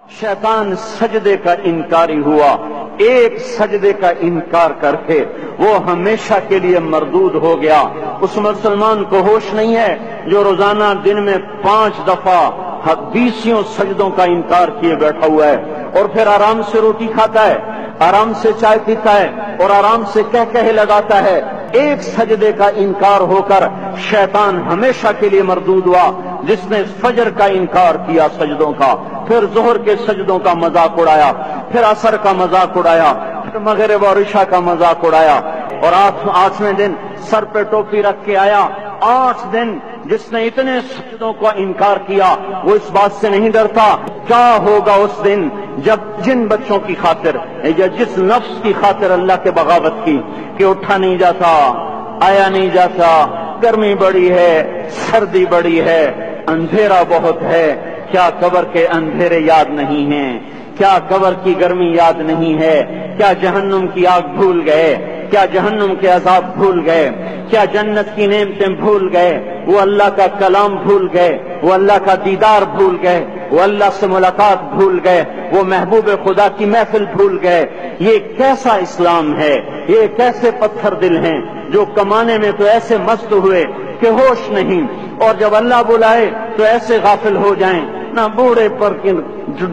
شیطان سجدے کا انکاری ہوا، ایک سجدے کا انکار کر کے وہ ہمیشہ کے لیے مردود ہو گیا۔ اس مسلمان کو ہوش نہیں ہے جو روزانہ دن میں 5 دفعہ 20 سجدوں کا انکار کیے بیٹھا ہوا ہے، اور پھر آرام سے روٹی کھاتا ہے، آرام سے چائے پیتا ہے، اور آرام سے کہہ لگاتا ہے۔ ایک سجدے کا انکار ہو کر شیطان ہمیشہ کے لیے مردود ہوا، جس نے فجر کا انکار کیا سجدوں کا، پھر ظہر کے سجدوں کا مذاق اڑایا، پھر عصر کا مذاق اڑایا، پھر مغرب اور عشاء کا مذاق اڑایا، اور 8ویں دن سر پہ ٹوپی رکھ کے آیا۔ 8 دن جس نے اتنے سجدوں کا انکار کیا، وہ اس بات سے نہیں ڈرتا کیا ہوگا اس دن جب جن بچوں کی خاطر یا جس نفس کی خاطر اللہ کے بغاوت کی کہ اٹھا نہیں جاتا، آیا نہیں جاتا، گرمی بڑی ہے، سردی بڑی ہے، اندھیرا بہت ہے، کیا قبر کے اندھیرے یاد نہیں ہیں؟ کیا قبر کی گرمی یاد نہیں ہے؟ کیا جہنم کی آگ بھول گئے؟ کیا جہنم کے عذاب بھول گئے؟ کیا جنت کی نعمتیں بھول گئے؟ وہ اللہ کا کلام بھول گئے، وہ اللہ کا دیدار بھول گئے، وہ اللہ سے ملاقات بھول گئے، وہ محبوب خدا کی محفل بھول گئے۔ یہ کیسا اسلام ہے؟ یہ کیسے پتھر دل ہیں جو کمانے میں تو ایسے مست ہوئے کہ ہوش نہیں، اور جب اللہ بلائے تو ایسے غافل ہو جائیں، نہ بوڑھے پر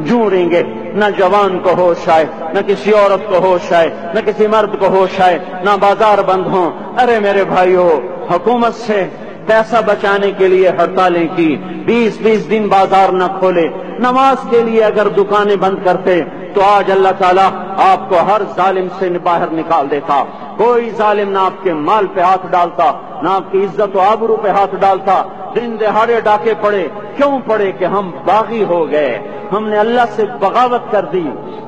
جوڑیں گے، نہ جوان کو ہوش آئے، نہ کسی عورت کو ہوش آئے، نہ کسی مرد کو ہوش آئے، نہ بازار بند ہوں۔ ارے میرے بھائیو، حکومت سے پیسہ بچانے کے لیے ہڑتالیں کی، 20 دن بازار نہ کھولے، نماز کے لیے اگر دکانیں بند کرتے تو آج اللہ تعالیٰ آپ کو ہر ظالم سے باہر نکال دیتا۔ کوئی ظالم نہ آپ کے مال پہ ہاتھ ڈالتا، نہ آپ کی عزت و آبرو پہ ہاتھ ڈالتا۔ دن دہاڑے ڈاکے پڑے، کیوں پڑے؟ کہ ہم باغی ہو گئے، ہم نے اللہ سے بغاوت کر دی۔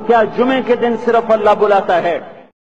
کیا جمعے کے دن صرف اللہ بلاتا ہے؟